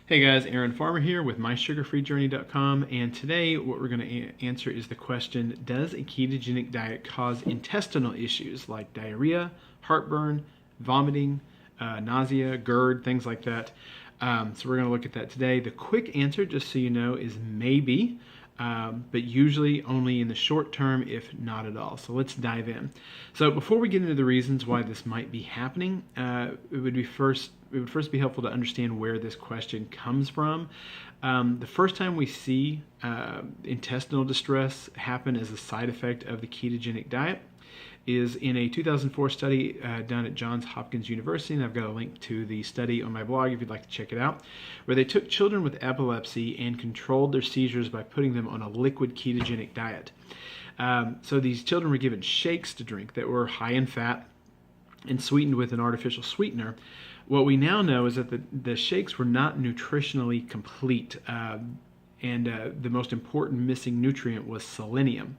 Hey guys, Aaron Farmer here with MySugarFreeJourney.com, and today what we're going to answer is the question, does a ketogenic diet cause intestinal issues like diarrhea, heartburn, vomiting, nausea, GERD, things like that? So we're going to look at that today. The quick answer, just so you know, is maybe, but usually only in the short term, if not at all. So let's dive in. So before we get into the reasons why this might be happening, it would first be helpful to understand where this question comes from. The first time we see intestinal distress happen as a side effect of the ketogenic diet is in a 2004 study done at Johns Hopkins University, and I've got a link to the study on my blog if you'd like to check it out, where they took children with epilepsy and controlled their seizures by putting them on a liquid ketogenic diet. So these children were given shakes to drink that were high in fat and sweetened with an artificial sweetener. What we now know is that the shakes were not nutritionally complete, and the most important missing nutrient was selenium.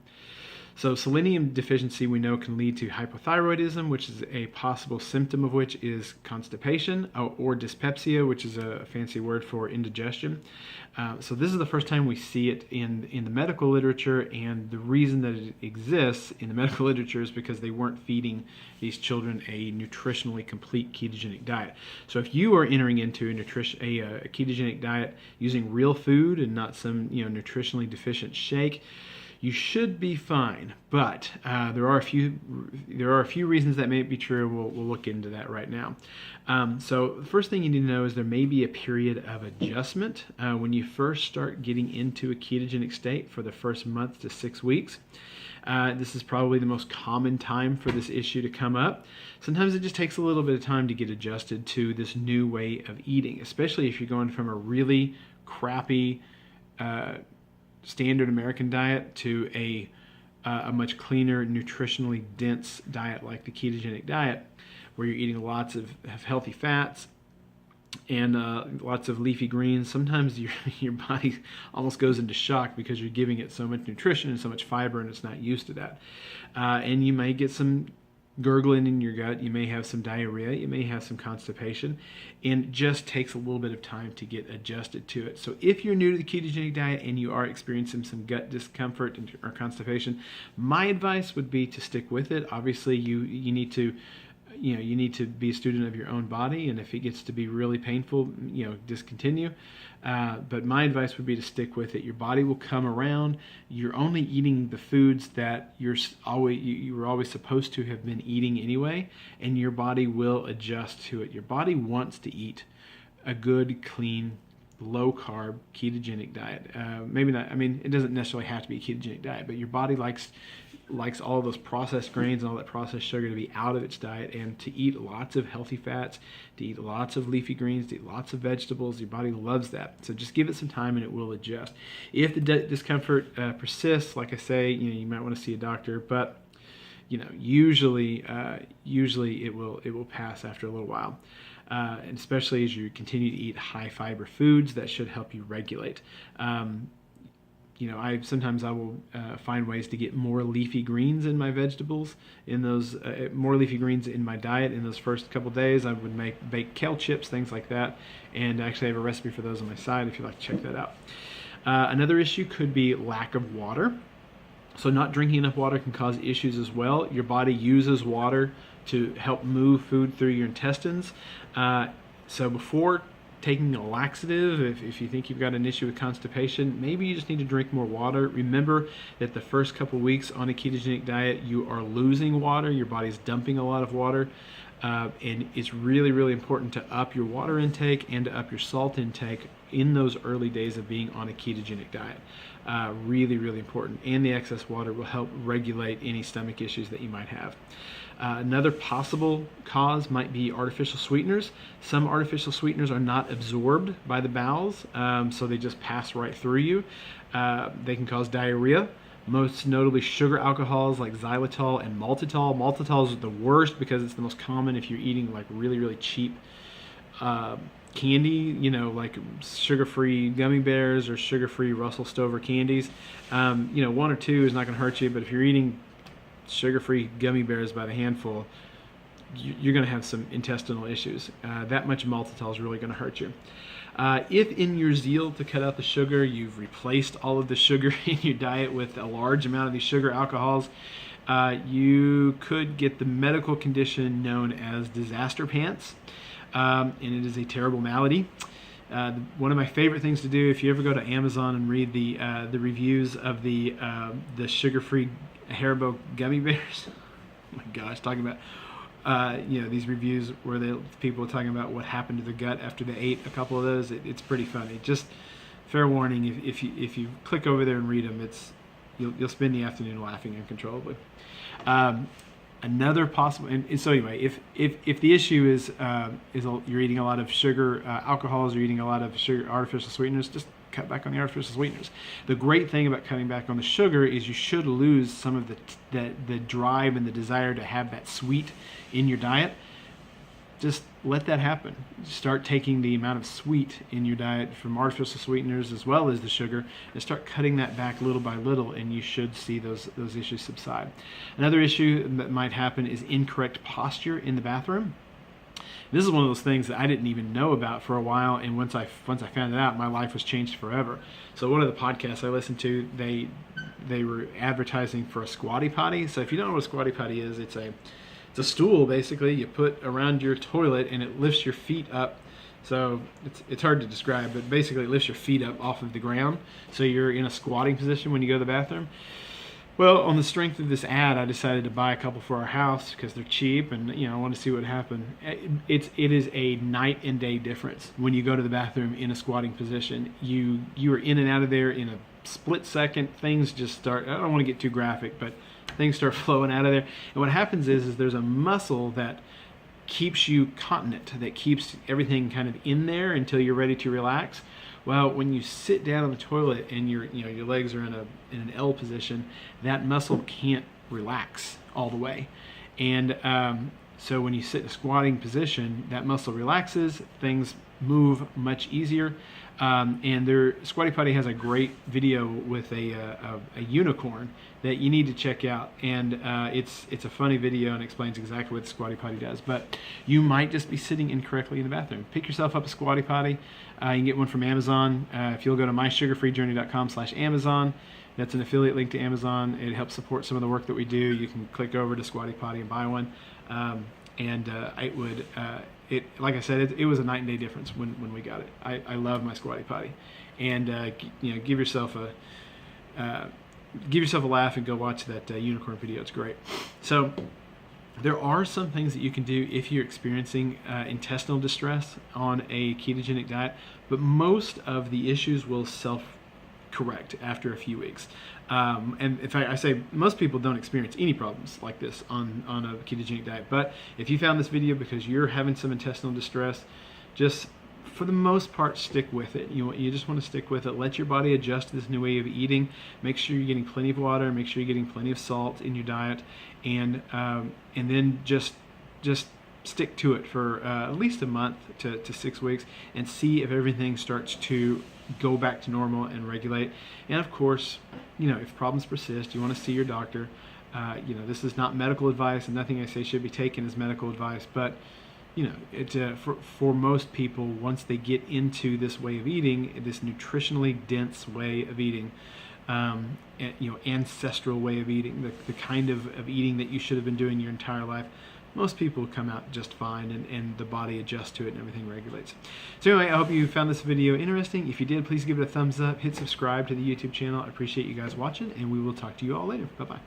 So selenium deficiency we know can lead to hypothyroidism, which is a possible symptom of which is constipation, or dyspepsia, which is a fancy word for indigestion. So this is the first time we see it in the medical literature, and the reason that it exists in the medical literature is because they weren't feeding these children a nutritionally complete ketogenic diet. So if you are entering into a ketogenic diet using real food and not some nutritionally deficient shake, you should be fine, but there are a few reasons that may be true. We'll look into that right now. So the first thing you need to know is there may be a period of adjustment when you first start getting into a ketogenic state for the first month to 6 weeks. This is probably the most common time for this issue to come up. Sometimes it just takes a little bit of time to get adjusted to this new way of eating, especially if you're going from a really crappy standard American diet to a much cleaner, nutritionally dense diet like the ketogenic diet, where you're eating lots of healthy fats and lots of leafy greens. Sometimes your body almost goes into shock because you're giving it so much nutrition and so much fiber, and it's not used to that. And you may get some gurgling in your gut, you may have some diarrhea, you may have some constipation, and it just takes a little bit of time to get adjusted to it. So if you're new to the ketogenic diet and you are experiencing some gut discomfort or constipation, my advice would be to stick with it. Obviously, you need to be a student of your own body, and if it gets to be really painful, discontinue. But my advice would be to stick with it. Your body will come around. You're only eating the foods that you were always supposed to have been eating anyway, and your body will adjust to it. Your body wants to eat a good, clean, low-carb ketogenic diet. Maybe not. I mean, it doesn't necessarily have to be a ketogenic diet, but your body likes all of those processed grains and all that processed sugar to be out of its diet, and to eat lots of healthy fats, to eat lots of leafy greens, to eat lots of vegetables. Your body loves that. So just give it some time and it will adjust. If the discomfort persists, like I say, you might want to see a doctor, but usually it will pass after a little while. And especially as you continue to eat high fiber foods, that should help you regulate. Sometimes I will find ways to get more leafy greens in my vegetables, more leafy greens in my diet in those first couple days. I would make baked kale chips, things like that, and actually I have a recipe for those on my site if you'd like to check that out. Another issue could be lack of water. So not drinking enough water can cause issues as well. Your body uses water to help move food through your intestines. So before taking a laxative, if you think you've got an issue with constipation, maybe you just need to drink more water. Remember that the first couple weeks on a ketogenic diet, you are losing water. Your body's dumping a lot of water. And it's really, really important to up your water intake and to up your salt intake in those early days of being on a ketogenic diet. Really, really important. And the excess water will help regulate any stomach issues that you might have. Another possible cause might be artificial sweeteners. Some artificial sweeteners are not absorbed by the bowels, so they just pass right through you. They can cause diarrhea. Most notably sugar alcohols like xylitol and maltitol. Maltitol is the worst because it's the most common if you're eating like really, really cheap candy, like sugar-free gummy bears or sugar-free Russell Stover candies. 1 or 2 is not going to hurt you, but if you're eating sugar-free gummy bears by the handful, you're going to have some intestinal issues. That much maltitol is really going to hurt you. If in your zeal to cut out the sugar, you've replaced all of the sugar in your diet with a large amount of these sugar alcohols, you could get the medical condition known as disaster pants, and it is a terrible malady. One of my favorite things to do, if you ever go to Amazon and read the reviews of the sugar-free Haribo gummy bears, oh my gosh, talking about these reviews where people are talking about what happened to the gut after they ate a couple of those. It's pretty funny. Just fair warning, if you click over there and read them, you'll spend the afternoon laughing uncontrollably. Another possible, and so anyway, if the issue is you're eating a lot of sugar, alcohols, you're eating a lot of sugar, artificial sweeteners, just cut back on the artificial sweeteners. The great thing about cutting back on the sugar is you should lose some of the drive and the desire to have that sweet in your diet. Just let that happen. Start taking the amount of sweet in your diet from artificial sweeteners as well as the sugar, and start cutting that back little by little, and you should see those issues subside. Another issue that might happen is incorrect posture in the bathroom. This is one of those things that I didn't even know about for a while, and once I found it out, my life was changed forever. So one of the podcasts I listened to, they were advertising for a squatty potty. So if you don't know what a squatty potty is, it's a stool basically you put around your toilet, and it lifts your feet up. So it's hard to describe, but basically it lifts your feet up off of the ground, so you're in a squatting position when you go to the bathroom. Well, on the strength of this ad, I decided to buy a couple for our house because they're cheap, and I want to see what happened. It is a night and day difference when you go to the bathroom in a squatting position. You are in and out of there in a split second. Things just start. I don't want to get too graphic, but things start flowing out of there. And what happens is there's a muscle that keeps you continent, that keeps everything kind of in there until you're ready to relax. Well, when you sit down on the toilet and your legs are in an L position, that muscle can't relax all the way. And so when you sit in a squatting position, that muscle relaxes, things move much easier. And Squatty Potty has a great video with a unicorn that you need to check out, and it's a funny video and explains exactly what the Squatty Potty does. But you might just be sitting incorrectly in the bathroom. Pick yourself up a Squatty Potty. You can get one from Amazon. If you'll go to mysugarfreejourney.com/Amazon, that's an affiliate link to Amazon. It helps support some of the work that we do. You can click over to Squatty Potty and buy one. Like I said, it was a night and day difference when we got it. I love my Squatty Potty, and give yourself a laugh and go watch that unicorn video. It's great. So there are some things that you can do if you're experiencing intestinal distress on a ketogenic diet, but most of the issues will self-correct after a few weeks. And in fact, I say most people don't experience any problems like this on a ketogenic diet. But if you found this video because you're having some intestinal distress, just for the most part, stick with it. You just want to stick with it. Let your body adjust to this new way of eating. Make sure you're getting plenty of water. Make sure you're getting plenty of salt in your diet, and then just stick to it for at least a month to 6 weeks, and see if everything starts to go back to normal and regulate. And of course, if problems persist, you want to see your doctor. This is not medical advice, and nothing I say should be taken as medical advice, but for most people, once they get into this way of eating, this nutritionally dense way of eating, ancestral way of eating, the kind of eating that you should have been doing your entire life, most people come out just fine, and the body adjusts to it and everything regulates. So anyway, I hope you found this video interesting. If you did, please give it a thumbs up, hit subscribe to the YouTube channel. I appreciate you guys watching, and we will talk to you all later. Bye-bye.